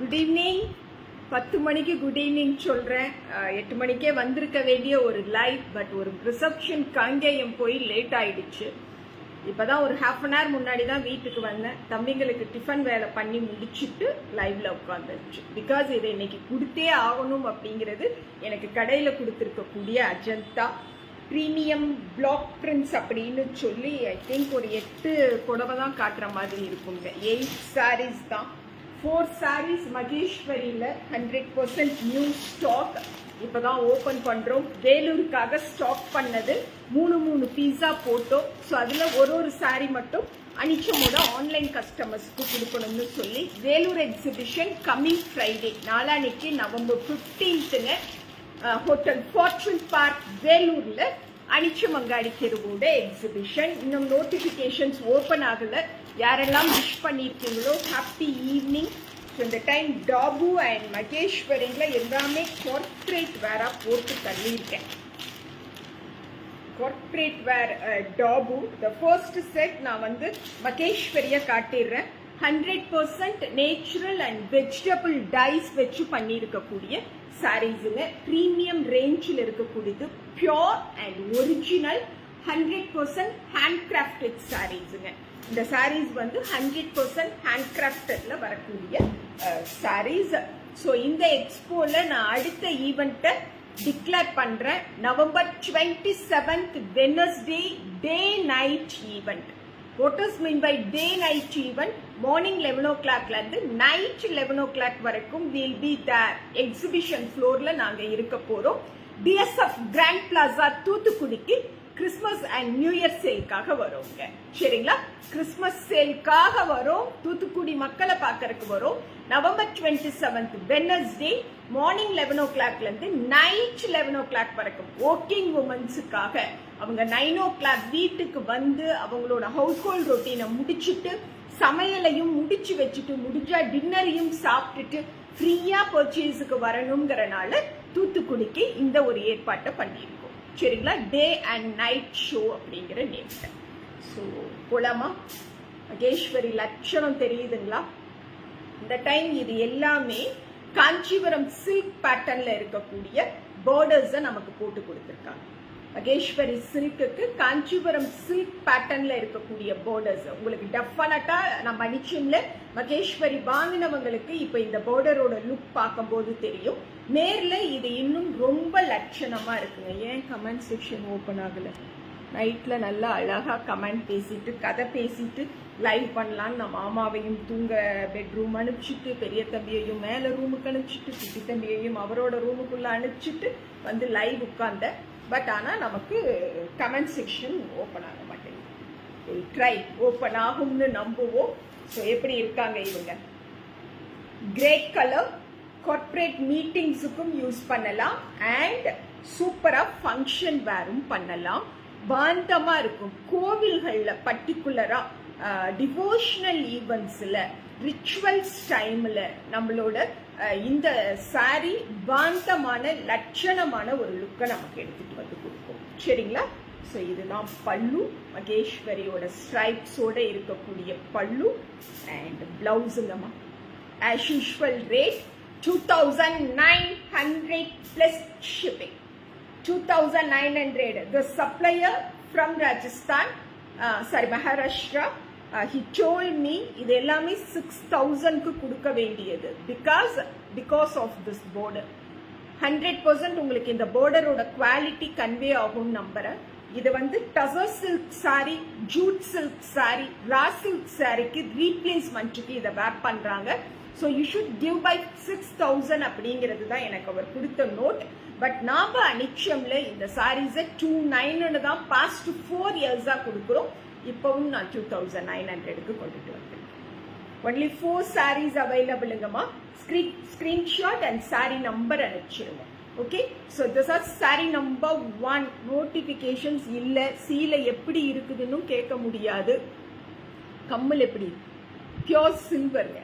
Good evening. 10 மணிக்கு good evening சொல்கிறேன். 8 மணிக்கே வந்திருக்க வேண்டிய ஒரு லைவ், பட் ஒரு ரிசப்ஷன் காங்கேயம் போய் லேட் ஆயிடுச்சு. இப்போதான் ஒரு ½ அன் ஹவர் முன்னாடி தான் வீட்டுக்கு வந்தேன். தம்பிங்களுக்கு டிஃபன் வேலை பண்ணி முடிச்சுட்டு லைவ்ல உட்காந்துருச்சு. பிகாஸ் இதை இன்னைக்கு கொடுத்தே ஆகணும் அப்படிங்கிறது எனக்கு கடையில் கொடுத்துருக்கக்கூடிய அஜந்தா ப்ரீமியம் பிளாக் பிரிண்ட்ஸ் அப்படின்னு சொல்லி ஐ திங்க் ஒரு 8 புடவை தான் காட்டுற மாதிரி இருக்குங்க. 8 சாரீஸ் தான். 4 சாரீஸ் மகேஸ்வரியில் 100% நியூ ஸ்டாக் இப்போதான் ஓப்பன் பண்ணுறோம். வேலூருக்காக ஸ்டாக் பண்ணது 3 பீஸா போட்டோம். ஸோ அதில் ஒரு சாரீ மட்டும் அனிச்சமோட ஆன்லைன் கஸ்டமர்ஸ்க்கு கொடுக்கணும்னு சொல்லி வேலூர் எக்ஸிபிஷன் கம்மிங் ஃப்ரைடே நாளான்னைக்கு நவம்பர் 15ங்க ஹோட்டல் ஃபார்ச்சூன் பார்க் வேலூர்ல அனிச்சமங்காடி தெருவோட எக்ஸிபிஷன். இன்னும் நோட்டிபிகேஷன்ஸ் ஓப்பன் ஆகல. யாரெல்லாம் விஷ் பண்ணியிருக்கீங்களோ ஹாப்பி ஈவினிங். இந்த டைம் டாபு அண்ட் மகேஸ்வரில எல்லாமே கார்பரேட் வேரா போட்டு தள்ளியிருக்கேன். Corporate wear Dabu the first set நான் வந்து மகேஸ்வரிய காட்டிடுறேன். 100% நேச்சுரல் அண்ட் வெஜிடபிள் டைஸ் வச்சு பண்ணியிருக்கக்கூடிய சாரீஸுங்க. ப்ரீமியம் ரேஞ்சில் இருக்கக்கூடியது pure and original 100% handcrafted சாரீஸுங்க. இந்த சாரீஸ் வந்து 100% ஹேண்ட் கிராஃப்டட்ல வரக்கூடிய சாரீஸ். ஸோ இந்த எக்ஸ்போல நான் அடுத்த ஈவெண்ட்டை டிக்ளேர் பண்றேன். November 27th Wednesday day night event. What does mean by day night event? Morning 11 o'clock இருந்து night 11 o'clock வரைக்கும் we'll be there. Exhibition floorல நாங்க இருக்க போறோம். DSF Grand Plaza தூத்துக்குடிக்கு கிறிஸ்மஸ் அண்ட் நியூ இயர் சேல்காக வரோங்க. சரிங்களா? கிறிஸ்மஸ் சேல்காக வரோம். தூத்துக்குடி மக்களை பார்க்கறதுக்கு வரோம். November 27th Wednesday morning 11 o'clock இருந்து நைட் 11 o'clock வரைக்கும் ஒர்க்கிங் உமன்ஸுக்காக அவங்க 9 o'clock வீட்டுக்கு வந்து அவங்களோட ஹவுஸ் ஹோல்ட் ரொட்டீனை முடிச்சுட்டு சமையலையும் முடிச்சு வச்சுட்டு முடிஞ்சா டின்னரையும் சாப்பிட்டுட்டு ஃப்ரீயா பர்ச்சேஸுக்கு வரணுங்கிறனால தூத்துக்குடிக்கு இந்த ஒரு ஏற்பாட்டை பண்ணியிருக்கோம். சரிங்களா? டே அண்ட் நைட் ஷோ அப்படிங்கிற நேம்ல. ஸோ போலாமா? மகேஸ்வரி லட்சணம் தெரியுதுங்களா? இந்த டைம் இது எல்லாமே காஞ்சிபுரம் சில்க் பேட்டர்ன்ல இருக்கக்கூடிய பார்டர்ஸை நமக்கு போட்டு கொடுத்துருக்காங்க. மகேஸ்வரி சில்க்குக்கு காஞ்சிபுரம் சில்க் பேட்டர்ன்ல இருக்கக்கூடிய பார்டர்ஸ் உங்களுக்கு டெஃபினட்டா நம்ம நிச்சயம்ல மகேஸ்வரி வாங்கினவங்களுக்கு இப்ப இந்த பார்டரோட லுக் பார்க்கும்போது தெரியும். நேர்ல இது இன்னும் ரொம்ப லட்சணமா இருக்குங்க. ஏன் கமெண்ட் செக்ஷன் ஓபன் ஆகல? நைட்ல நல்லா அழகா கமெண்ட் பேசிட்டு கதை பேசிட்டு லைவ் பண்ணலான்னு நான் மாமாவையும் தூங்க பெட்ரூம் அனுப்பிச்சிட்டு பெரிய தம்பியையும் மேல ரூமுக்கு அனுப்பிச்சிட்டு குட்டி தம்பியையும் அவரோட ரூமுக்குள்ள அனுப்பிச்சிட்டு வந்து லைவ் உட்கார்ந்த. பட் ஆனால் நமக்கு கமெண்ட் செக்ஷன் ஓப்பன் ஆக மாட்டேங்குது. ட்ரை ஓப்பன் ஆகும்னு நம்புவோம். ஸோ எப்படி இருக்காங்க இவங்க? கிரே கலர் கார்பரேட் மீட்டிங்ஸுக்கும் யூஸ் பண்ணலாம் அண்ட் சூப்பரா ஃபங்க்ஷன் வேரும் பண்ணலாம். பாந்தமா இருக்கும். கோவில்கள்ல பர்டிகுலரா டிவோஷனல் ஈவெண்ட்ஸ்ல ரிச்சுவல்ஸ் டைம்ல நம்மளோட இந்த சாரி பாந்தமான லட்சணமான ஒரு லுக்கை நமக்கு எடுத்துட்டு வந்து கொடுக்கும். சரிங்களா? ஸோ இதுதான் பல்லு. மகேஸ்வரியோட ஸ்ட்ரைப்ஸோட இருக்கக்கூடிய பல்லு அண்ட் பிளவுஸுங்கம்மா. As usual rate 2900 plus shipping. 2900. The supplier from Rajasthan, Maharashtra. He told me இது எல்லாமே 6000க்கு கொடுக்க வேண்டியது because of this border. 100% உங்களுக்கு இந்த borderோட குவாலிட்டி கன்வே ஆகும் நம்புறேன். இது வந்து tussar silk sari, jute silk sari, raw silk சாரிக்கு ரீப்ளேஸ்மெண்ட்டுக்கு இதை வேர் பண்றாங்க. So you should give by 6000 அப்படிங்கிறது தான் எனக்கு அவர் கொடுத்த நோட். பட் நாம அனிச்சம்ல இந்த சாரீஸை 2900 தான் பாஸ்ட் 4 இயர்ஸா கொடுக்குறோம். இப்பவும் நான் 2900க்கு கொண்டுட்டு வந்தேன். ஒன்லி 4 சாரீஸ் அவைலபிளுங்கம்மா. ஸ்கிரீன்ஷாட் அண்ட் சாரி நம்பர் அனுப்பிச்சிருங்க. Okay? So this are sorry number 1. Notifications இல்லை. சீல எப்படி இருக்குதுன்னு கேட்க முடியாது. கம்மல் எப்படி? பியோர் சில்வருங்க.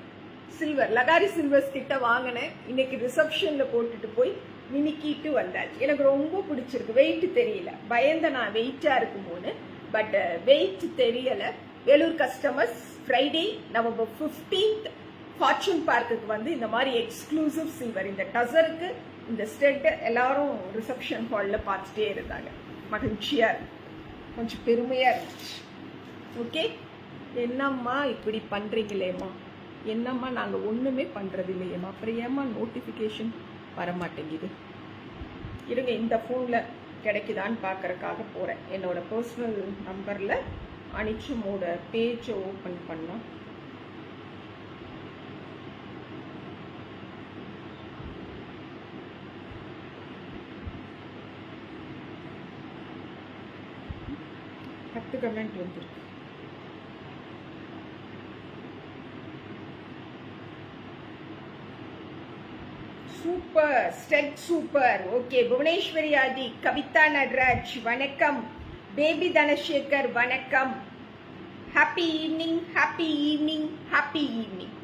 சில்வர் லகாரி சில்வர்ஸ் கிட்ட வாங்கினேன். இன்னைக்கு ரிசப்ஷன்ல போட்டுட்டு போய் மினிக்கிட்டு வந்தாச்சு. எனக்கு ரொம்ப பிடிச்சிருக்கு. வெயிட் தெரியல. பயந்த நான் வெயிட்டா இருக்குமோன்னு. பட் வெயிட் தெரியல. Vellore customers Friday November 15th fortune பார்க்குக்கு வந்து இந்த மாதிரி எக்ஸ்க்ளூசிவ் சில்வர் இந்த டசருக்கு இந்த ஸ்டெட் எல்லாரும் ரிசப்ஷன் ஹாலில் பார்த்துட்டே இருந்தாங்க. மகிழ்ச்சியா இருந்துச்சு, கொஞ்சம் பெருமையா இருந்துச்சு. ஓகே, என்னம்மா இப்படி பண்றீங்களேம்மா, என்னம்மா நாங்கள் ஒன்றுமே பண்ணுறது இல்லையம்மா, அப்புறம் ஏம்மா நோட்டிஃபிகேஷன் வரமாட்டேங்குது. இருங்க, இந்த ஃபோனில் கிடைக்குதான்னு பார்க்கறக்காக போகிறேன். என்னோட பர்சனல் நம்பரில் அனிச்சமோட பேஜை ஓப்பன் பண்ணால் பத்து கமெண்ட் வந்துருக்கு. சூப்பர் ஸ்டெட் சூப்பர். ஓகே, புவனேஸ்வரி ஆதி, கவிதா நடராஜ் வணக்கம், பேபி தனசேகர் வணக்கம். Happy evening, happy evening, happy evening.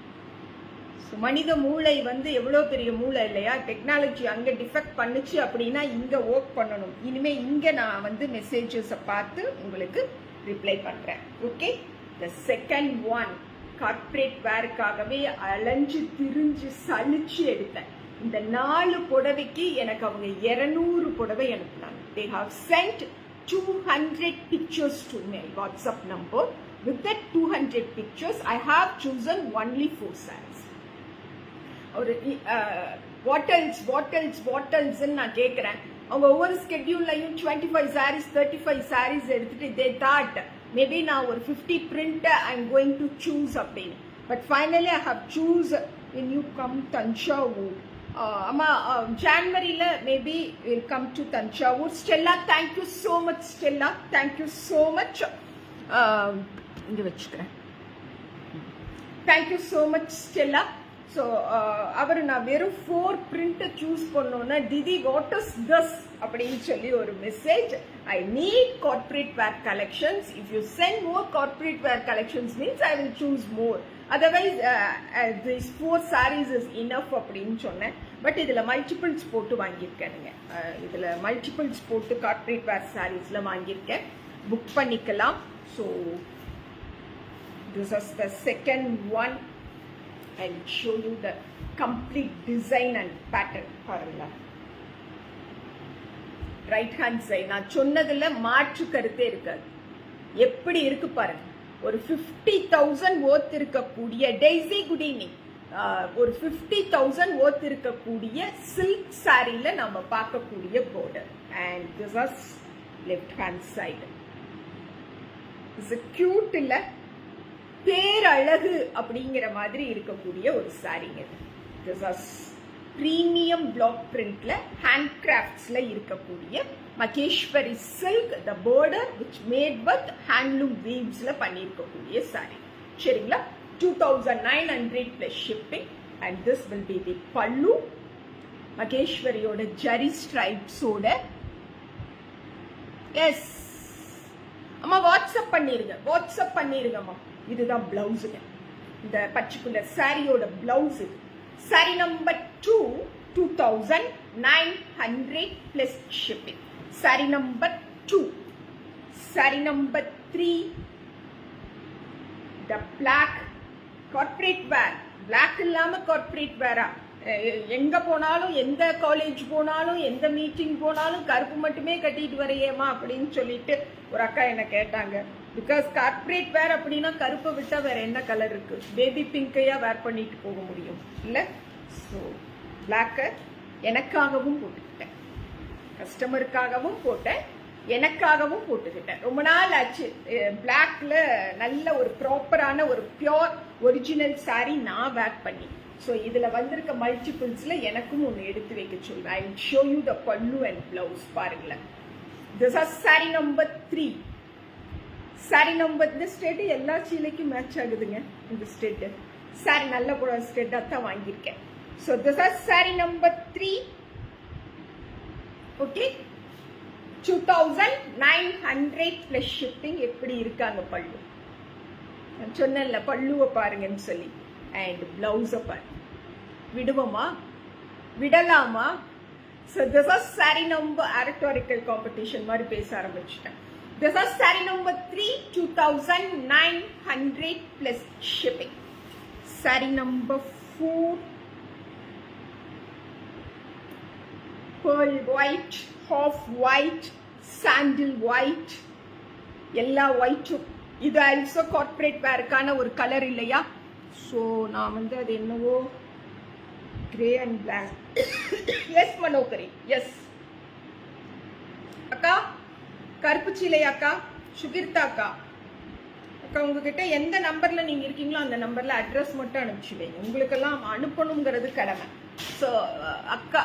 மனித மூளை வந்து எவ்வளோ பெரிய மூளை இல்லையா, டெக்னாலஜி அங்கே டிஃபெக்ட் பண்ணுச்சு அப்படின்னா இங்கே ஒர்க் பண்ணணும். இனிமே இங்கே நான் வந்து மெசேஜஸை பார்த்து உங்களுக்கு ரிப்ளை பண்ணுறேன். Okay, the second one corporate வேருக்காகவே அலைஞ்சு திரிஞ்சு சலிச்சு எடுத்தேன். இந்த 4 புடவைக்கு எனக்கு அவங்க 200 புடவை அனுப்புனாங்க. They have sent 200 pictures to my WhatsApp number. With that 200 pictures, I have chosen only 4 sarees. ஒரு வாட்டல்ஸ் நான் கேட்குறேன். அவங்க ஒவ்வொரு ஸ்கெட்யூல்லையும் 25 sarees 35 sarees எடுத்துட்டு they thought maybe நான் ஒரு 50 print I'm going to choose அப்படின்னு. But finally I have choose when you come Tanjavur. January maybe will come to Tanjavur. Stella, thank you so much. Stella, thank you so much. இங்க வெச்சுக்கிறேன். Thank you so much, Stella. So அவர் நான் வெறும் 4 print choose பண்ணோன்னா Didi what is this அப்படின்னு சொல்லி ஒரு message. I need corporate wear collections. If you send more corporate wear collections means I will choose more. Otherwise these 4 sarees is enough அப்படின்னு சொன்னேன். But இதில் multiples போட்டு வாங்கியிருக்கேனுங்க. இதில் multiples போட்டு கார்பரேட் வேர் சாரீஸில் வாங்கியிருக்கேன். புக் பண்ணிக்கலாம். So this is the second one. I'll show you the complete design and pattern. பாருங்க, ரைட் ஹேண்ட் சைடு நான் சொன்னதுல மாற்று கருத்தே இருக்காது. எப்படி இருக்கு பாருங்க. ஒரு 50,000 worth இருக்கக்கூடிய டெய்ஸி குட் ஈவினிங், ஒரு 50,000 worth இருக்கக்கூடிய சில்க் சாரியில நம்ம பார்க்கக்கூடிய border. And this is left hand side. It's a cute இல்ல, பேரழகு அப்படிங்கிற மாதிரி இருக்கக்கூடிய ஒரு சாரிங்க. This is premium block printல hand craftsல இருக்கக்கூடிய Maheshwari silk, the border which made with handloom weavesல பண்ணிருக்கக்கூடிய சாரி. சரிங்களா? 2,900 plus shipping. And this will be the pallu. மகேஸ்வரியோட ஜரி ஸ்ட்ரைப்ஸ் ஓட. எஸ் அம்மா, வாட்ஸ்அப் பண்ணிருங்கம்மா. இதுதான் பிளவுஸுங்க. இந்த பர்டிகுலர் சாரியோட blouse. Sari number 2 2,900 plus shipping. Sari number 2. Sari number 3 the black corporate wear. black இல்லாம corporate wear. எங்க போனாலும், எந்த காலேஜ் போனாலும், எந்த மீட்டிங் போனாலும் கருப்பு மட்டுமே கட்டிட்டு வரையேமா அப்படின்னு சொல்லிட்டு ஒரு அக்கா என்ன கேட்டாங்க. பிகாஸ் கார்பரேட் வேர் அப்படின்னா கருப்பை விட்டா வேற என்ன கலர் இருக்கு? பேபி பிங்கையா வேர் பண்ணிட்டு போக முடியும் இல்ல? ஸோ பிளாக்க எனக்காகவும் போட்டுக்கிட்டேன், கஸ்டமருக்காகவும் போட்டேன், எனக்காகவும் போட்டுக்கிட்டேன். ரொம்ப நாள் ஆச்சு பிளாக்ல நல்ல ஒரு ப்ராப்பரான ஒரு பியோர் ஒரிஜினல் சாரி நான் வேர் பண்ணி. ஸோ இதில் வந்திருக்க மல்டிபிள்ஸில் எனக்கும் ஒன்று எடுத்து வைக்க சொல்லுவேன். I will show you the pallu and blouse. பாருங்களேன், this are sorry number 3. Sari number, இந்த ஸ்டெட் எல்லா சீலைக்கும் மேட்ச் ஆகுதுங்க. இந்த ஸ்டெட் சாரி நல்ல ஸ்டெட்டாக தான் வாங்கியிருக்கேன். So this are sorry number 3. Okay, 2,900 plus shipping. எப்படி இருக்காங்க பல்லு? நான் சொன்னேன்ல பல்லுவை பாருங்கன்னு சொல்லி. அண்ட் பிளவுஸை பாருங்க. விடுவோமா? விடலாமா? So this are sorry number, oratorical competition மாதிரி பேச ஆரம்பிச்சுட்டேன். This is saree number 3, 2,900 plus shipping. saree number 4 pearl white, half white, sandal white, எல்லா ஒயிட்டும். இது ஆல்சோ கார்ப்பரேட் வேர்க்கான ஒரு கலர் இல்லையா? ஸோ நான் வந்து அது என்னவோ grey and black. Yes Manohari, yes அக்கா. கருப்பு சீலை அக்கா, சுகிர்தா அக்கா. அக்கா உங்ககிட்ட எந்த நம்பர்ல நீங்க இருக்கீங்களோ அந்த நம்பர்ல அட்ரஸ் மட்டும் அனுப்பிச்சு வைங்க. உங்களுக்கெல்லாம் அனுப்பணுங்கிறது கடமை. ஸோ அக்கா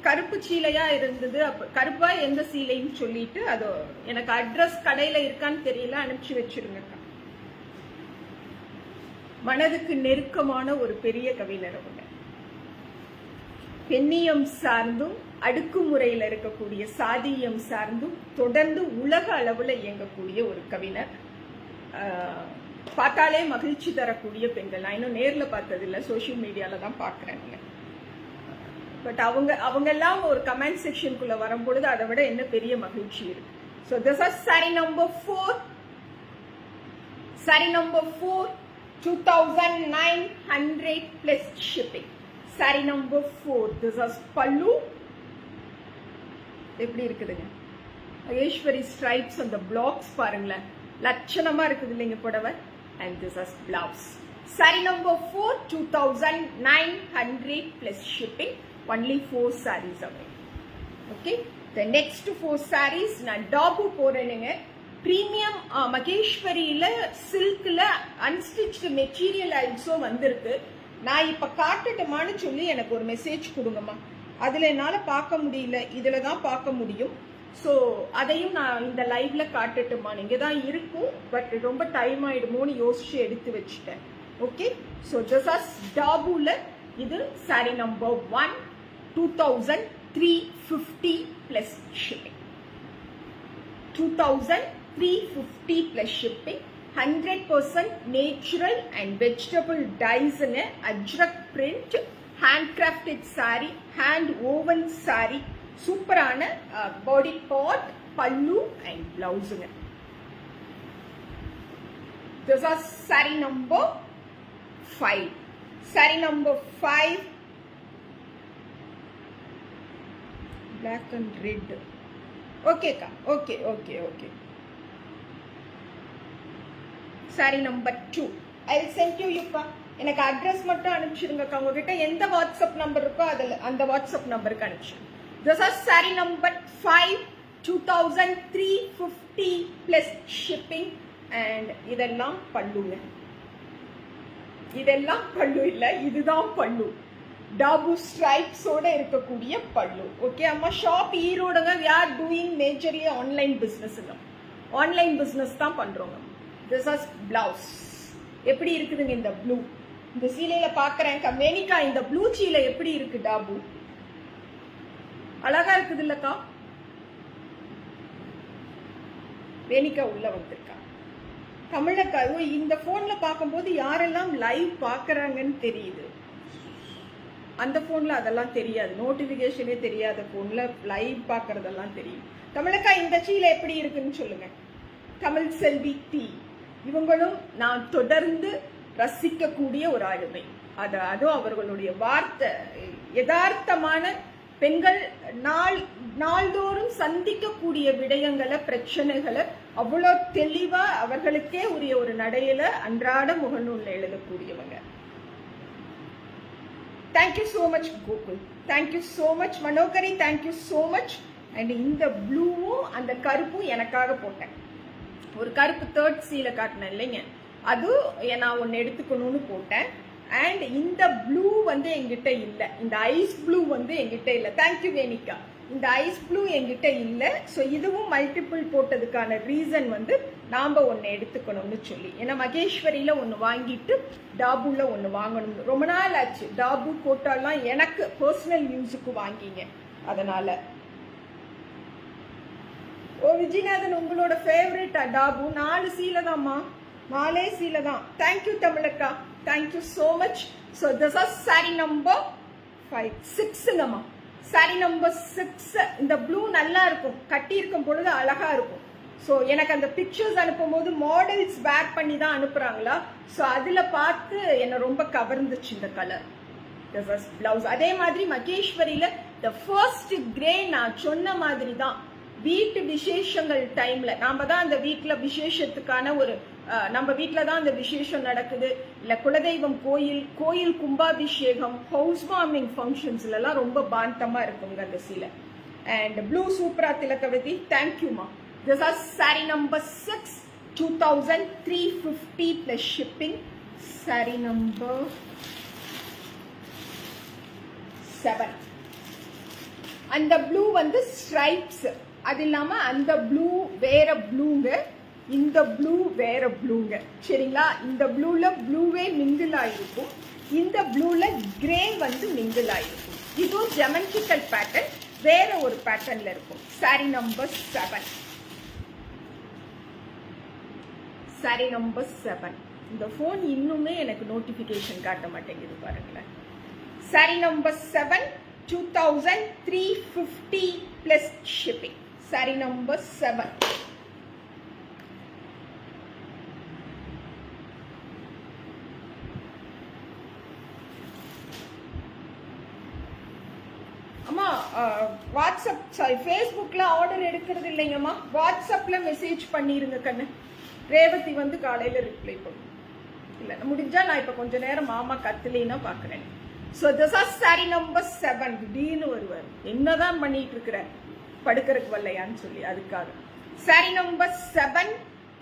கருப்பு சீலையா இருந்தது, கருப்பா எந்த சீலைன்னு சொல்லிட்டு அது எனக்கு அட்ரஸ் கடையில இருக்கான்னு தெரியல, அனுப்பிச்சு வச்சிருங்க. மனதுக்கு நெருக்கமான ஒரு பெரிய கவிஞர் அவங்க. பெண்ணியம் சார்ந்தும் அடுக்குமுறையில் இருக்கக்கூடிய சாதியம் சார்ந்தும் தொடர்ந்து உலக அளவுல இயங்கக்கூடிய ஒரு கவிஞர். பார்த்தாலே மகிழ்ச்சி தரக்கூடிய பெண்கள். நான் இன்னும் நேர்ல பார்த்தது இல்லை, சோசியல் மீடியால தான் பாக்குறேன். பட் அவங்க எல்லாம் ஒரு கமெண்ட் செக்ஷனுக்குள்ள வரும்பொழுது அதை விட என்ன பெரிய மகிழ்ச்சி இருக்கு. So this is saree number 4. Saree number 4, 2900 plus shipping. Saree number 4. This is pallu. எப்படி இருக்குதுங்க? மகேஸ்வரி ஸ்ட்ரைப்ஸ் அந்த பிளாக்ஸ் பாருங்களேன், லட்சணமா இருக்குது இல்லைங்க புடவை. And this is blouse. Saree number 4, 2900 plus shipping. Only 4 sarees available. Okay, the next 4 sarees நான் டாபு போறேனுங்க. Premium மகேஸ்வரியில சில்க்ல unstitched material also வந்திருக்கு. நான் இப்ப காட்டட்டுமான்னு சொல்லி எனக்கு ஒரு மெசேஜ் கொடுங்கம்மா. அதுல என்னால பார்க்க முடியல, இதுல தான் பார்க்க முடியும். ஸோ அதையும் நான் இந்த லைவ்ல காட்டட்டுமா? நீங்க தான் இருக்கும், பட் ரொம்ப டைம் ஆயிடுமோன்னு யோசிச்சு எடுத்து வச்சுட்டேன். ஓகே, ஸோ திஸ் இஸ் டாபுல. இது sari number 1, 2350 plus shipping. 2350 plus shipping. 100% natural and vegetable dyes in a ajrak print, handcrafted saree, hand woven saree. சூப்பரான body part, pallu and blouse. This is saree number 5. Saree number 5, black and red. Okay ka, okay. Saree number 2. I will send you pa. எனக்கு address மட்டும் அனுப்பிச்சிருங்கக்கா. உங்ககிட்ட எந்த WhatsApp number இருக்கோ அதில் அந்த WhatsApp நம்பருக்கு அனுப்பிச்சிருங்க. This is saree number 5, 2350 plus shipping. And இதெல்லாம் பல்லுங்க. இதெல்லாம் பல்லு இல்ல, இதுதான் பல்லு. டாபு ஸ்ட்ரைப்ஸோட இருக்கக்கூடிய பல்லு. ஓகே அம்மா. ஷாப் ஈரோடுங்க. we are doing majorly online business. Online business தான் பண்றோம். this is blouse. எப்படி இருக்குதுங்க இந்த ப்ளூ? இந்த சீலையில பாக்குறேன் கம்பெனிக்கா. இந்த ப்ளூ சீலை எப்படி இருக்கு டாபு? அழகா இருக்குது இல்லக்கா? வேணிக்கா உள்ள வந்திருக்கா. தமிழக்கா இந்த போன்ல பார்க்கும்போது யாரெல்லாம் லைவ் பாக்குறாங்கன்னு தெரியுது. அந்த போன்ல அதெல்லாம் தெரியாது, நோட்டிபிகேஷனே தெரியாத போன்ல லைவ் பாக்குறதெல்லாம் தெரியும். தமிழக்கா இந்த சீலை எப்படி இருக்குன்னு சொல்லுங்க. தமிழ் செல்வி டி இவங்களும் நான் தொடர்ந்து ரசிக்கக்கூடிய ஒரு ஆளுமை. அதுவும் அவர்களுடைய வார்த்தை யதார்த்தமான பெண்கள் நாள்தோறும் சந்திக்கக்கூடிய விடயங்களை, பிரச்சனைகளை அவ்வளோ தெளிவா அவர்களுக்கே உரிய ஒரு நடையில அன்றாட முகநூல்ல எழுதக்கூடியவங்க. Thank you so much Gokul, thank you so much Manohari, thank you so much. And இந்த ப்ளூவும் அந்த கருப்பும் எனக்காக போட்டேன். ஒரு கருப்பு தேர்ட் சீல காட்டினேன் இல்லைங்க, அது நான் ஒன்னு எடுத்துக்கணும்னு போட்டேன். அண்ட் இந்த ப்ளூ வந்து என்கிட்ட இல்ல, இந்த ஐஸ் ப்ளூ வந்து என்கிட்ட இல்ல. தேங்க்யூ வேணிக்கா. இந்த ஐஸ் ப்ளூ என்கிட்ட இல்ல. ஸோ இதுவும் மல்டிபிள் போட்டதுக்கான ரீசன் வந்து நாம ஒன்னு எடுத்துக்கணும்னு சொல்லி. ஏன்னா மகேஸ்வரியில ஒன்னு வாங்கிட்டு டாபுல ஒன்னு வாங்கணும். ரொம்ப நாள் ஆச்சு டாபு கோட்டாலாம் எனக்கு பர்சனல் யூஸுக்கு வாங்கிங்க. அதனால ஓ விஜயநாதன் உங்களோட ஃபேவரட் டாபு 4 சீலை தான்மா, 4 சீலை தான். தேங்க்யூ தமிழக்கா, thank you so much. So this is sari number 5, 6ங்கம்மா. Sari number 6. இந்த ப்ளூ நல்லா இருக்கும், கட்டி இருக்கும் பொழுது அழகா இருக்கும். ஸோ எனக்கு அந்த பிக்சர்ஸ் அனுப்பும் போது மாடல்ஸ் வேர் பண்ணி தான் அனுப்புறாங்களா, ஸோ அதுல பார்த்து என்ன ரொம்ப கவர்ந்துச்சு இந்த கலர் பிளவுஸ். அதே மாதிரி மகேஸ்வரியில த ஃபர்ஸ்ட் கிரே நான் சொன்ன மாதிரி தான் வீட்டு விசேஷங்கள் டைம்ல நாம தான் அந்த வீட்டுல விசேஷத்துக்கான ஒரு நம்ம வீட்டுல தான் அந்த விசேஷம் நடக்குது, இல்ல குலதெய்வம் கோயில் கும்பாபிஷேகம், ஹவுஸ் வார்மிங் ஃபங்க்ஷன்ஸ்ல எல்லாம் ரொம்ப பாந்தமா இருக்குங்க அந்த சீலை. அண்ட் ப்ளூ சூப்பரா திலகவதி, தேங்க்யூமா. This is saree number 6, 2350 plus shipping. Saree number 7. அந்த ப்ளூ வந்து ஸ்ட்ரைப்ஸ், அது இல்லாம அந்த ப்ளூ வேற ப்ளூங்க, இந்த ப்ளூ வேற ப்ளூங்க. சரிங்களா? இந்த ப்ளூல ப்ளூவே மிங்கிள் ஆயிருக்கும், இந்த ப்ளூல கிரே வந்து மிங்கிள் ஆயிருக்கும். இதுவும் ஜெமெட்ரிக்கல் பேட்டர்ன் வேற ஒரு பேட்டர்ன்ல இருக்கும். saree number 7. saree number 7. இந்த போன் இன்னுமே எனக்கு நோட்டிபிகேஷன் காட்ட மாட்டேங்குது பாருங்களேன். saree number 7, 2350 plus shipping. saree number 7. அம்மா வாட்ஸ்அப் ஃபேஸ்புக்ல ஆர்டர் எடுக்கிறது இல்லைங்கம்மா, வாட்ஸ்அப்ல மெசேஜ் பண்ணிருங்க கண்ணு. ரேவதி வந்து காலையில ரிப்ளை பண்ணும். இல்ல முடிஞ்சா நான் இப்ப கொஞ்ச நேரம் மாமா கத்துலேன்னா பாக்குறேன். So this is saree number 7. திடீர்னு வருவார், என்னதான் பண்ணிட்டு இருக்கிற படுக்கிறதுக்கு வரலையான்னு சொல்லி, அதுக்காக. saree number 7,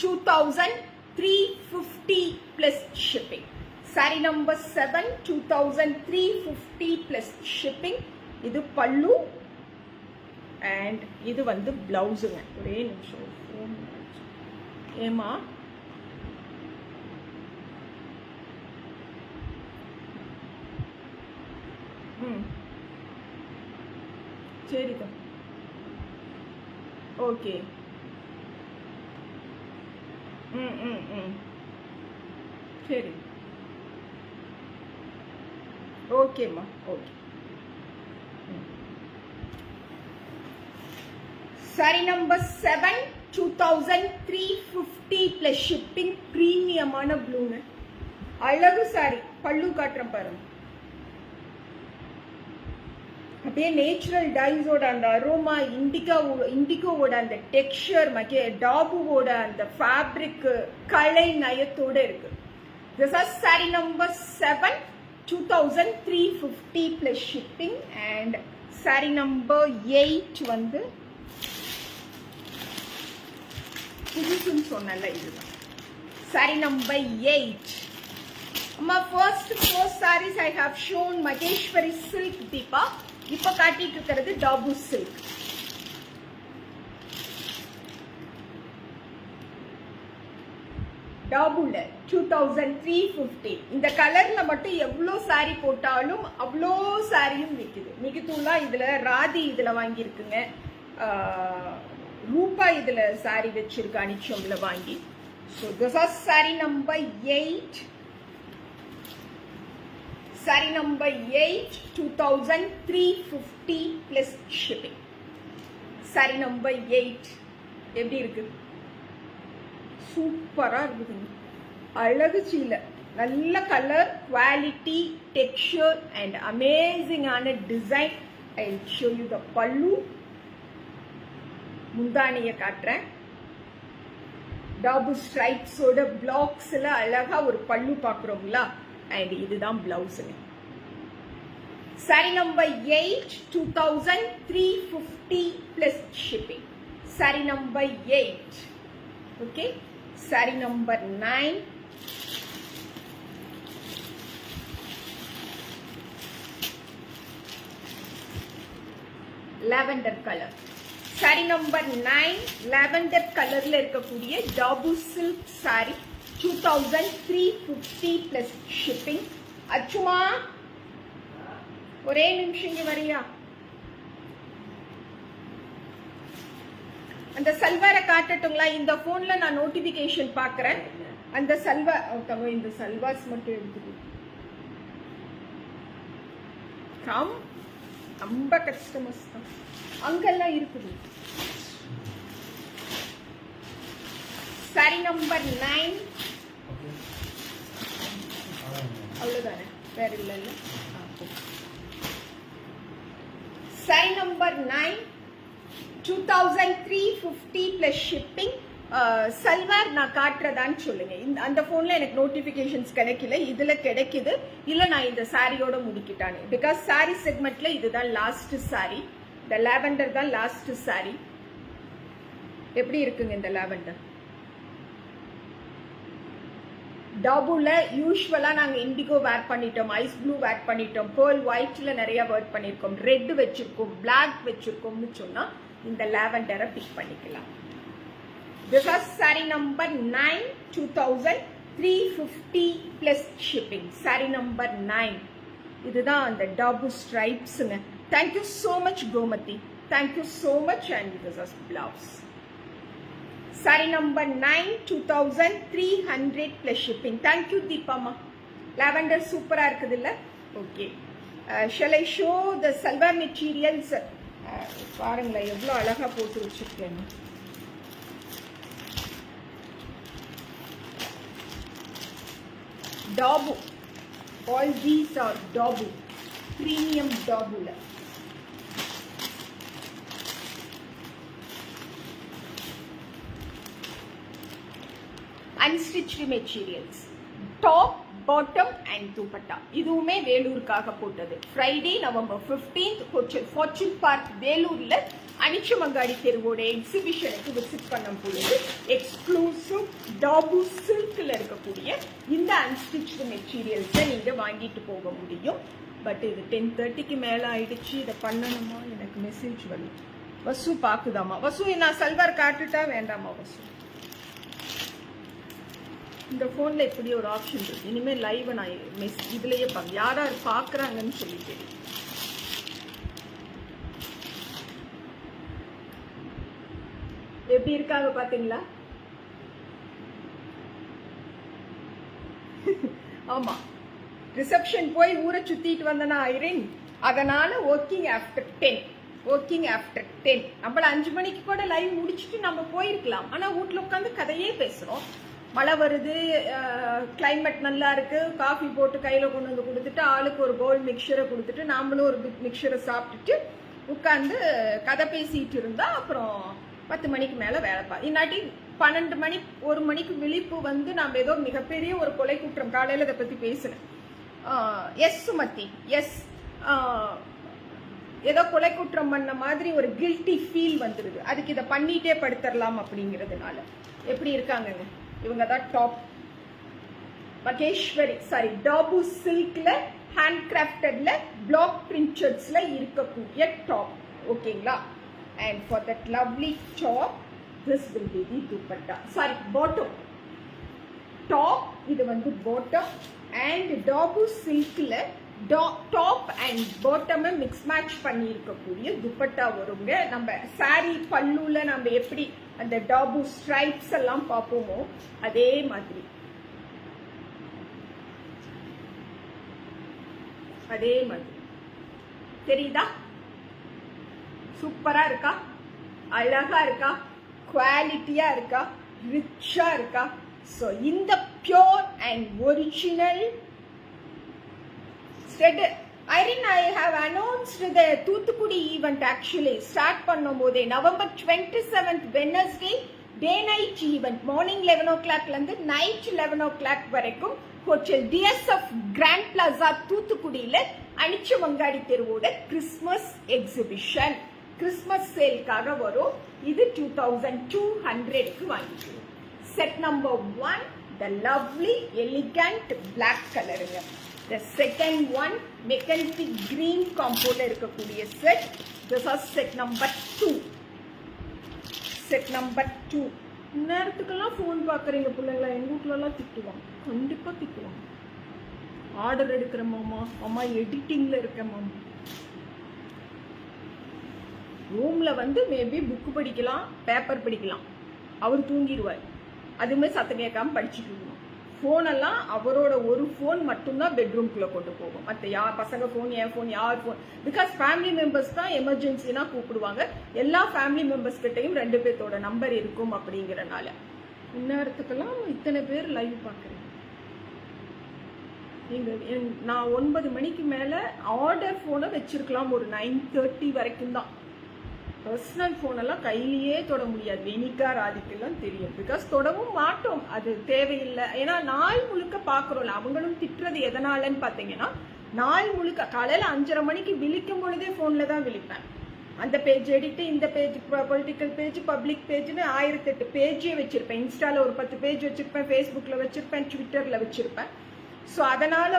2350 plus shipping. saree number 7, 2350 plus shipping. இது பல்லு அண்ட் இது வந்து பிளவுஸுங்க. ஒரே நிமிஷம் ஏமா சரிதான், ஓகே. சரி, ஓகேம்மா, okay. saree number 7, 2350 plus shipping. பிரீமியமான ப்ளூங்க, அழகு சாரி. பல்லு காட்டுறேன் பாருங்க, அப்படியே நேச்சுரல் டைஸோட அந்த அரோமா, இண்டிகோவோட அந்த டெக்ஸ்சர், டாபுவோட அந்த ஃபேப்ரிக் கலை நயத்தோட இருக்கு. This is saree number 7, 2350 plus shipping. and saree number 8 வந்து புதுசுன்னு சொன்னல, இதுதான் saree number 8. அம்மா first 4 sarees I have shown Maheshwari silk Deepa. இப்ப காட்டிட்டு இருக்கிறது டாபு சில்க். டாபுல 2350. இந்த கலர்ல மட்டும் எவ்வளோ சாரி போட்டாலும் அவ்வளோ சாரியும் விற்குது. மிகுத்தூளா இதுல ராதி இதுல வாங்கியிருக்குங்க, ரூபா இதுல சாரி வச்சிருக்க அனிச்சம்ல வாங்கி. So this is saree number 8. saree number 8, 2350 plus shipping. saree number 8 எப்படி இருக்கு? சூப்பரா இருக்குது, அழகு சீலை, நல்ல கலர், குவாலிட்டி, டெக்ஸ்சர் அண்ட் அமேசிங்கான design. I will show you the pallu. முந்தானிய காட்டுறேன். டாபு ஸ்ட்ரைப்ஸோட பிளாக்ஸ்ல அழகா ஒரு பல்லு பாக்குறோங்களா, அண்ட் இதுதான் பிளவுஸுங்க. saree number 8, 2350 plus shipping. saree number 8. okay, saree number 9. lavender color. saree number 9, lavender colorல இருக்கக்கூடிய டாபு சில்க் saree, 2350 plus shipping. அச்சுமா ஒரே நிமிஷம் இங்க வரியா? அந்த சல்வாரை காட்டட்டுங்களா? இந்த போன்ல நான் நோட்டிபிகேஷன் பாக்குறேன். அந்த சல்வார், இந்த சல்வாஸ் மட்டும் எடுத்துக்கு. ரொம்ப கஸ்டமர்ஸ் தான் அங்கெல்லாம் இருக்குது. saree number 9. அவ்வளவுதானே, வேற இல்ல. saree number 9, 2350 plus shipping. Salwar நான் காட்டுறதான்னு சொல்லுங்க. அந்த போன்ல எனக்கு நோட்டிபிகேஷன்ஸ் கிடைக்கல, இதுல கிடைக்குது. இல்ல நான் இந்த சாரியோட முடிக்கிட்டானே. பிகாஸ் சாரி செக்மெண்ட்ல இதுதான் லாஸ்ட் சாரி. இந்த லாவெண்டர் தான் லாஸ்ட் சாரி. எப்படி இருக்குங்க இந்த லாவெண்டர்? டாபுல யூஸ்வலா நாங்க இண்டிகோ வேர் பண்ணிட்டோம், ஐஸ் ப்ளூ வேர் பண்ணிட்டோம், பேர்ல் ஒயிட்ல நிறைய வேர் பண்ணிருக்கோம், ரெட் வச்சிருக்கோம், பிளாக் வச்சிருக்கோம்னு சொன்னா இந்த லாவெண்டரை பிக் பண்ணிக்கலாம். This is saree number 9, 2350 plus shipping. Saree number 9. இதுதான் அந்த டாபு ஸ்ட்ரைப்ஸ்ங்க. Thank you so much Gomati. Thank you so much, and this is blouse. Saree number 9, 2300 plus shipping. Thank you Deepama. Lavender super ஆ இருக்குதுல்ல? Okay. Shall I show the salwar materials? பாருங்களா எவ்வளவு அழகா போட்டு வச்சிருக்கேன். Dabu. All these are Dabu. Premium Dabu. Unstitched materials. Top, bottom and dupatta. இதுவுமே வேலூருக்காக போட்டது. Friday, November 15th, Fortune Park வேலூர்ல அனிச்சமங்காடி தெருவோட எக்ஸிபிஷனுக்கு விசிட் பண்ணும் பொழுது எக்ஸ்க்ளூசிவ் டாபு சில்க்ல இருக்கக்கூடிய இந்த அன்ஸ்டிச்டு மெட்டீரியல்ஸை நீங்க வாங்கிட்டு போக முடியும். பட் இது 10:30க்கு மேல ஆயிடுச்சு. இதை பண்ணணுமா? எனக்கு மெசேஜ் வரும். வசு பாக்குதாமா? வசு நான் சல்வார் காட்டுட்டா வேண்டாமா? வசு இந்த போன்ல இப்படி ஒரு ஆப்ஷன் இருக்கு. இனிமே லைவ் நான் இதுலயே யார் யார் பாக்குறாங்கன்னு சொல்லி தெரியும். எப்படி இருக்காங்க பாத்தீங்களா? ஆமா, ரிசப்ஷன் போய் ஊரை சுத்திட்டு வந்தனா ஐரின், அதனால ஒர்க்கிங் ஆஃப்டர் 10. நம்மள 5 மணிக்கு கூட லைவ் முடிச்சுட்டு நம்ம போயிருக்கலாம். ஆனா வீட்டுல உட்காந்து கதையே பேசுறோம். மழை வருது, கிளைமேட் நல்லா இருக்கு, காஃபி போட்டு கையில கொண்டு வந்து கொடுத்துட்டு ஆளுக்கு ஒரு பவுல் மிக்சரை கொடுத்துட்டு நாமளும் ஒரு பிக் மிக்சரை சாப்பிட்டுட்டு உட்காந்து கதை பேசிட்டு இருந்தா அப்புறம் 10 மணிக்கு மேல வேலை இன்னாட்டி 12 மணி 1 மணிக்கு விழிப்பு வந்து நாம ஏதோ மிகப்பெரிய ஒரு கொலை குற்றம். காலையில இதை பத்தி பேசுறேன். எஸ் சுமதி, எஸ் ஏதோ கொலை குற்றம் பண்ண மாதிரி ஒரு கில்ட்டி ஃபீல் வந்துருது. அதுக்கு இதை பண்ணிட்டே படுத்தரலாம் அப்படிங்கிறதுனால. எப்படி இருக்காங்க இவங்க? தான் டாப் மகேஸ்வரி சாரி டாபு சில்க்ல ஹேண்ட் கிராஃப்டட்ல பிளாக் பிரிண்டட்ஸ்ல இருக்கக்கூடிய டாப். ஓகேங்களா? And for that lovely top, this will be the dupatta. Sorry, bottom. Top, இது வந்து bottom, and டாபு சில்க்ல top and bottom mix match பண்ணி இருக்கக்கூடிய துப்பட்டா வருங்க. நம்ம சாரி பல்லுல நம்ம எப்படி அந்த டாபு ஸ்ட்ரைப்ஸ் எல்லாம் பார்ப்போமோ அதே மாதிரி தெரியுதா? சூப்பரா இருக்கா? அழகா இருக்கா? குவாலிட்டியா இருக்கா? ரிச்சா இருக்கா? சோ இந்த pure and original stud Irene I have announced the Thoothukudi event actually start பண்ணும்போதே November 27th Wednesday day night event morning 11 o'clock ல இருந்து night 11 o'clock வரைக்கும் ஹோட்டல் DSF Grand Plaza தூத்துக்குடியில அனிச்சமங்காடி தெருவோட கிறிஸ்மஸ் எக்ஸிபிஷன் கிறிஸ்மஸ் சேல்காக வரும். இது 2200க்கு வாங்கிக்கிறோம். Set number 1 the lovely elegant black கலருங்க. The second one mechanistic green compoல இருக்கக்கூடிய set. This is set number 2. Set number 2. நேரத்துக்கெல்லாம் ஃபோன் பார்க்குறீங்க பிள்ளைங்களா? எங்கள் வீட்டுலலாம் திட்டுவாங்க, கண்டிப்பாக திட்டுவாங்க. ஆர்டர் எடுக்கிற மாமா, அம்மா எடிட்டிங்கில் இருக்க மாமா. ரூமில் வந்து மேபி புக்கு படிக்கலாம், பேப்பர் படிக்கலாம், அவர் தூங்கிடுவார். அதுவுமே சத்தம் கேட்காம படிச்சுட்டு இருக்கணும். ஃபோனெல்லாம் அவரோட ஒரு ஃபோன் மட்டும்தான் பெட்ரூம்குள்ளே கொண்டு போகும். மற்ற யார் பசங்க ஃபோன், என் ஃபோன், யார் ஃபோன், பிகாஸ் ஃபேமிலி மெம்பர்ஸ் தான் எமர்ஜென்சினா கூப்பிடுவாங்க. எல்லா ஃபேமிலி மெம்பர்ஸ் கிட்டையும் 2 பேர்த்தோட நம்பர் இருக்கும் அப்படிங்கிறனால இந்நேரத்துக்கெல்லாம் இத்தனை பேர் லைவ் பார்க்குறேன். நான் 9 மணிக்கு மேலே ஆர்டர் ஃபோனை வச்சிருக்கலாம், ஒரு 9:30 வரைக்கும் தான். பர்சனல் ஃபோனெல்லாம் கையிலேயே தொட முடியாது. வெனிகா ராதிக்கெல்லாம் தெரியும், பிகாஸ் தொடவும் மாட்டோம், அது தேவையில்லை. ஏன்னா நாள் முழுக்க பார்க்குறோம்ல. அவங்களும் திட்டுறது எதனாலன்னு பார்த்தீங்கன்னா, நாள் முழுக்க காலையில் 5:30 மணிக்கு விழிக்கும் பொழுதே ஃபோனில் தான் விழிப்பேன். அந்த பேஜ் எடிட்டு, இந்த பேஜ் பொலிட்டிக்கல் பேஜ், பப்ளிக் பேஜ்னு 1008 பேஜே வச்சிருப்பேன். இன்ஸ்டாவில் ஒரு 10 பேஜ் வச்சிருப்பேன், ஃபேஸ்புக்கில் வச்சிருப்பேன், ட்விட்டரில் வச்சிருப்பேன். ஸோ அதனால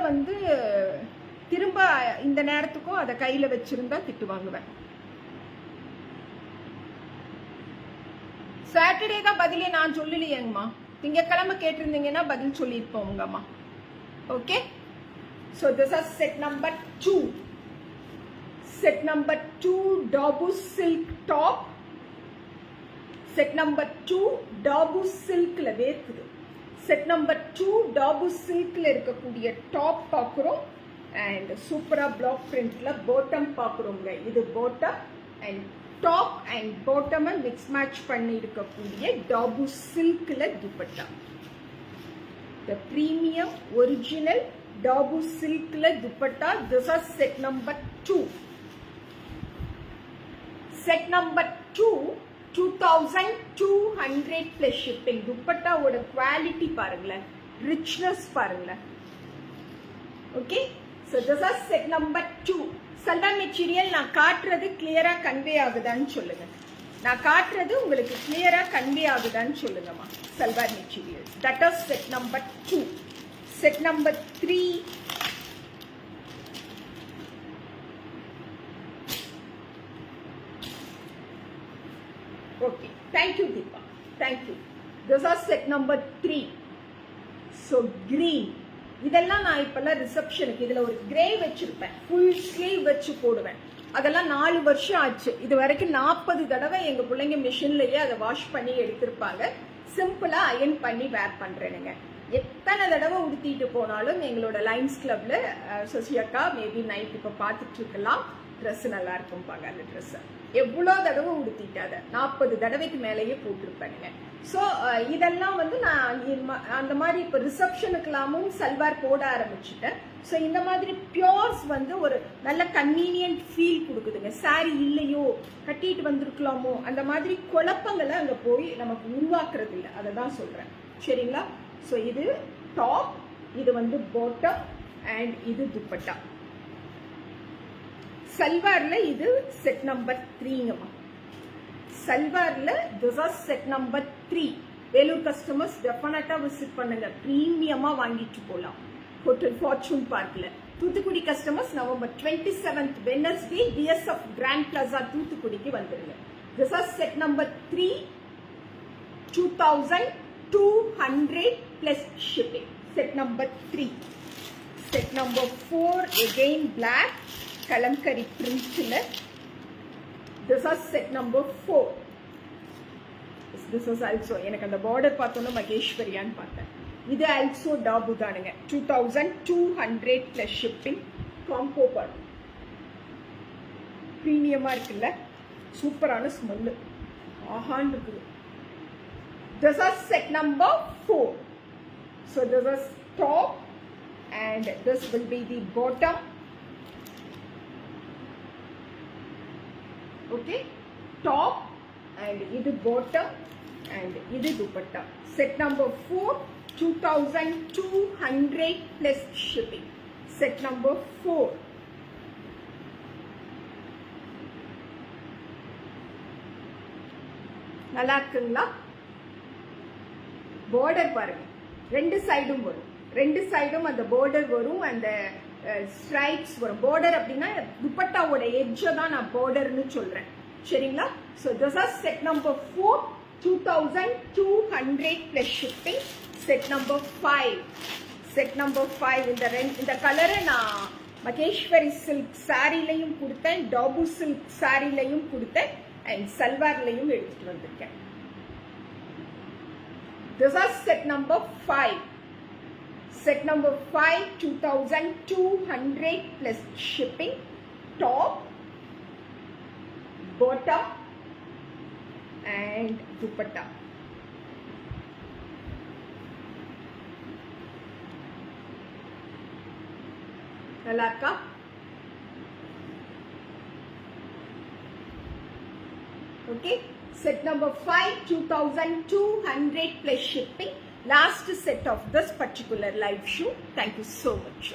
திரும்ப இந்த நேரத்துக்கும் அதை கையில் வச்சிருந்தா திட்டு வாங்குவேன். சாட்டர்டே தான் பதிலே நான் சொல்லலையேங்கம்மா. திங்கக்கிழமை கேட்டிருந்தீங்கன்னா பதில் சொல்லியிருப்போம் உங்கம்மா. Okay, so this is set number 2. Set number 2 Dabu silk top. Set number 2 Dabu silk la வேர்க்குது. Set number 2 Dabu silk la இருக்கக்கூடிய டாப் பார்க்குறோம். அண்ட் சூப்பரா பிளாக் பிரிண்ட்ல பாட்டம் பார்க்குறோங்க. இது பாட்டம் அண்ட் டாப் அண்ட் பாட்டமை மிக்ஸ் மேட்ச் பண்ணி இருக்கக்கூடிய டாபு சில்க்ல dupatta. The premium original Dabu silkல dupatta. This is set number 2. Set number 2 2200 plus shipping. துப்பட்டாவோட quality பாருங்களேன், ரிச்னஸ் பாருங்களேன். Okay, so this is set number 2. Salwar material நான் காட்டுறது கிளியரா கன்வே ஆகுதான்னு சொல்லுங்க. நான் காட்டுறது உங்களுக்கு கிளியரா கன்வே ஆகுதான்னு சொல்லுங்கம்மா. Salwar material, that is set number 2. Set number 3. Okay, thank you Deepa, thank you. This is set number 3. So green, இதெல்லாம் நான் இப்பெல்லாம் ரிசப்ஷனுக்கு இதுல ஒரு கிரே வச்சிருப்பேன், ஃபுல் ஸ்லீவ் வச்சு போடுவேன். அதெல்லாம் 4 வருஷம் ஆச்சு. இது வரைக்கும் 40 தடவை எங்க பிள்ளைங்க மிஷின்லயே அதை வாஷ் பண்ணி எடுத்திருப்பாங்க. சிம்பிளா அயன் பண்ணி வேர் பண்றேனுங்க. எத்தனை தடவை உடுத்திட்டு போனாலும் எங்களோட லைன்ஸ் கிளப்ல சசியக்கா மேபி நைட் இப்ப பார்த்துட்டு இருக்கலாம், ட்ரெஸ் நல்லா இருக்கும் பாங்க. அந்த ட்ரெஸ் எவ்வளோ தடவை உடுத்திட்டாத 40 தடவைக்கு மேலேயே போட்டிருப்பேனுங்க. ஸோ இதெல்லாம் நான் அந்த மாதிரி இப்போ ரிசப்ஷனுக்கெல்லாமும் சல்வார் போட ஆரம்பிச்சுட்டேன். ஸோ இந்த மாதிரி பியோர்ஸ் ஒரு நல்ல கன்வீனியன்ட் ஃபீல் கொடுக்குதுங்க. சாரி இல்லையோ, கட்டிட்டு வந்திருக்கலாமோ, அந்த மாதிரி குழப்பங்களை அங்கே போய் நமக்கு உருவாக்குறது இல்லை. அதை தான் சொல்கிறேன், சரிங்களா? ஸோ இது டாப், இது பாட்டம் அண்ட் இது துப்பட்டா. சல்வார்ல இது செட் நம்பர் 3ங்கம்மா. சல்வார்ல this is set number 3. Vellore customers definitely visit பண்ணுங்க, பிரீமியமா வாங்கிட்டு போலாம் ஹோட்டல் ஃபார்ச்சூன் பார்க்ல. Thoothukudi customers November 27th Wednesday DSF grand plaza தூத்துக்குடிக்கு வந்துருங்க. This is set number 3, 2200 plus shipping. Set number 3. Set number 4 again black kalamkari print la. This is set number 4. This is also எனக்கு அந்த border பார்த்தோம்னா மகேஷ்வரியான்னு பார்த்தேன். இது also டாபு தானுங்க. 2200 plus shipping. Combo பார் பிரீமியமா இருக்குல்ல, சூப்பரான ஸ்மெல், ஆஹான்னு இருக்குது. This is set number 4. So this is top and this will be the bottom. Okay, top and idu bottom and idu dupatta. Set number 4, 2200 plus shipping. Set number 4. நல்லா இருக்குங்களா? border பாருங்க, ரெண்டு சைடும் வரும், ரெண்டு சைடும் அந்த border வரும், அந்த ஸ்ட்ரைப்ஸ் வரும். border அப்படின்னா துப்பட்டாவோட எட்ஜை தான் நான் borderன்னு சொல்றேன், சரிங்களா? So this is set number 4, 2200 plus shipping. Set number 5. Set number 5 இந்த கலரை நான் மகேஷ்வரி சில்க் சாரிலையும் கொடுத்தேன், டாபு சில்க் சாரிலையும் கொடுத்தேன், அண்ட் சல்வார்லையும் எடுத்துட்டு வந்திருக்கேன். This is set number 5. Set number 5, 2200 plus shipping. Top, bottom and dupatta. நல்லா இருக்கா? Okay, set number 5, 2200 plus shipping. Last set of this particular live show. Thank you so much.